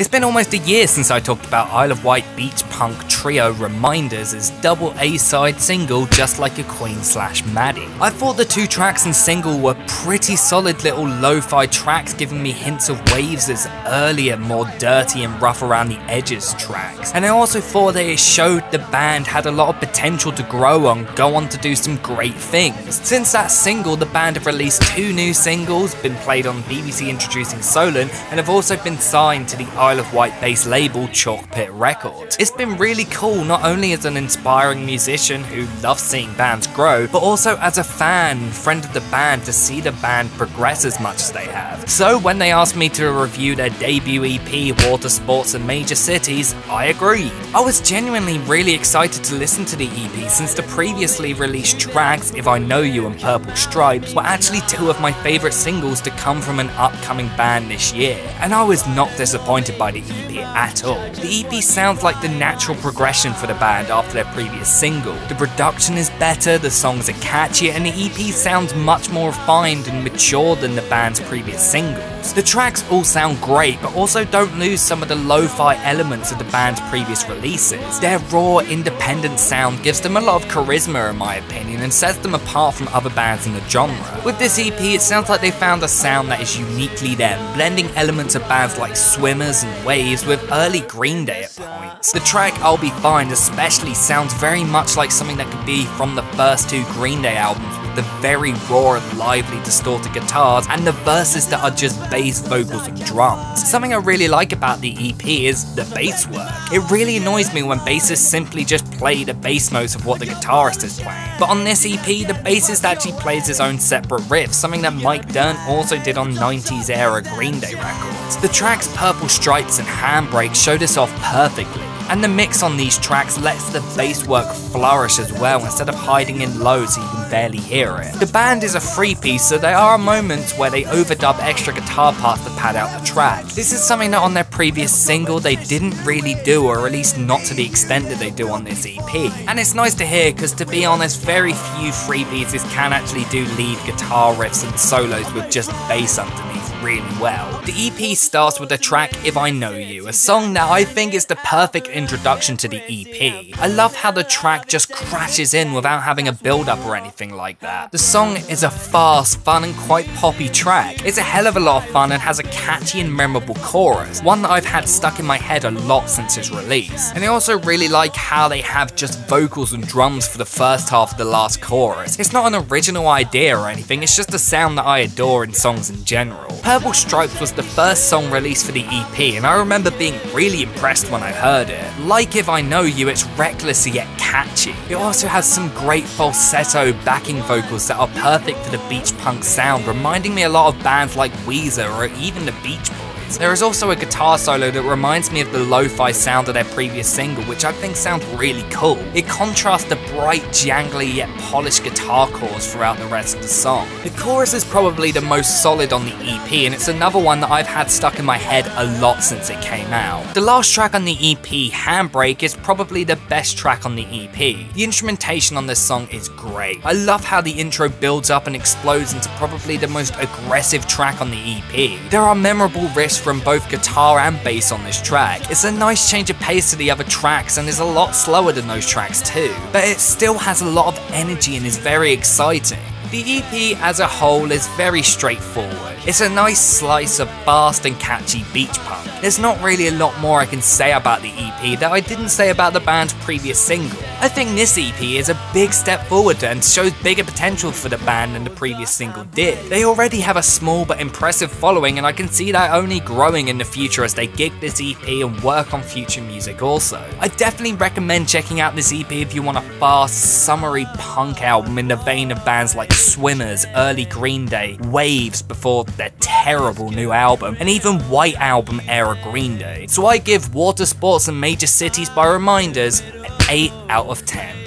It's been almost a year since I talked about Isle of Wight Beach Punk trio Reminders' double A-side single Just Like a Queen/Maddie. I thought the two tracks and single were pretty solid little lo-fi tracks, giving me hints of Waves' earlier, more dirty and rough around the edges tracks. And I also thought that it showed the band had a lot of potential to grow and go on to do some great things. Since that single, the band have released 2 new singles, been played on BBC Introducing Solent, and have also been signed to the Isle of Wight based label Chalk Pit Records. It's been really cool, not only as an inspiring musician who loves seeing bands grow, but also as a fan and friend of the band to see the band progress as much as they have. So when they asked me to review their debut EP, Water Sports and Major Cities, I agreed. I was genuinely really excited to listen to the EP since the previously released tracks, If I Know You and Purple Stripes, were actually 2 of my favourite singles to come from an upcoming band this year, and I was not disappointed by the EP at all. The EP sounds like the natural progression for the band after their previous single. The production is better, the songs are catchy, and the EP sounds much more refined and mature than the band's previous singles. The tracks all sound great, but also don't lose some of the lo-fi elements of the band's previous releases. Their raw, independent sound gives them a lot of charisma in my opinion and sets them apart from other bands in the genre. With this EP, it sounds like they found a sound that is uniquely them, blending elements of bands like Swimmers and Waves with early Green Day at points. The track I'll Be Fine especially sounds very much like something that could be from the first 2 Green Day albums, with the very raw and lively distorted guitars and the verses that are just bass vocals and drums. Something I really like about the EP is the bass work. It really annoys me when bassists simply just play the bass notes of what the guitarist is playing. But on this EP, the bassist actually plays his own separate riff, something that Mike Dirnt also did on 90s era Green Day records. The tracks Purple Stripes and Handbrake show this off perfectly, and the mix on these tracks lets the bass work flourish as well instead of hiding in low so you can barely hear it. The band is a 3-piece, so there are moments where they overdub extra guitar parts to pad out the track. This is something that on their previous single they didn't really do, or at least not to the extent that they do on this EP. And it's nice to hear because, to be honest, very few 3-pieces can actually do lead guitar riffs and solos with just bass underneath really well. The EP starts with the track If I Know You, a song that I think is the perfect introduction to the EP. I love how the track just crashes in without having a build-up or anything like that. The song is a fast, fun and quite poppy track. It's a hell of a lot of fun and has a catchy and memorable chorus, one that I've had stuck in my head a lot since its release. And I also really like how they have just vocals and drums for the first half of the last chorus. It's not an original idea or anything, it's just a sound that I adore in songs in general. Purple Stripes was the first song released for the EP, and I remember being really impressed when I heard it. Like If I Know You, it's reckless yet catchy. It also has some great falsetto backing vocals that are perfect for the beach punk sound, reminding me a lot of bands like Weezer or even the Beach Boys. There is also a guitar solo that reminds me of the lo-fi sound of their previous single, which I think sounds really cool. It contrasts the bright, jangly yet polished guitar chords throughout the rest of the song. The chorus is probably the most solid on the EP, and it's another one that I've had stuck in my head a lot since it came out. The last track on the EP, Handbrake, is probably the best track on the EP. The instrumentation on this song is great. I love how the intro builds up and explodes into probably the most aggressive track on the EP. There are memorable riffs from both guitar and bass on this track. It's a nice change of pace to the other tracks and is a lot slower than those tracks too, but it still has a lot of energy and is very exciting. The EP as a whole is very straightforward. It's a nice slice of fast and catchy beach punk. There's not really a lot more I can say about the EP that I didn't say about the band's previous single. I think this EP is a big step forward and shows bigger potential for the band than the previous single did. They already have a small but impressive following, and I can see that only growing in the future as they gig this EP and work on future music also. I definitely recommend checking out this EP if you want a fast, summery punk album in the vein of bands like Swimmers, early Green Day, Waves before their terrible new album, and even White Album era Green Day. So I give Water Sports and Major Cities by Reminders an 8 out of 10.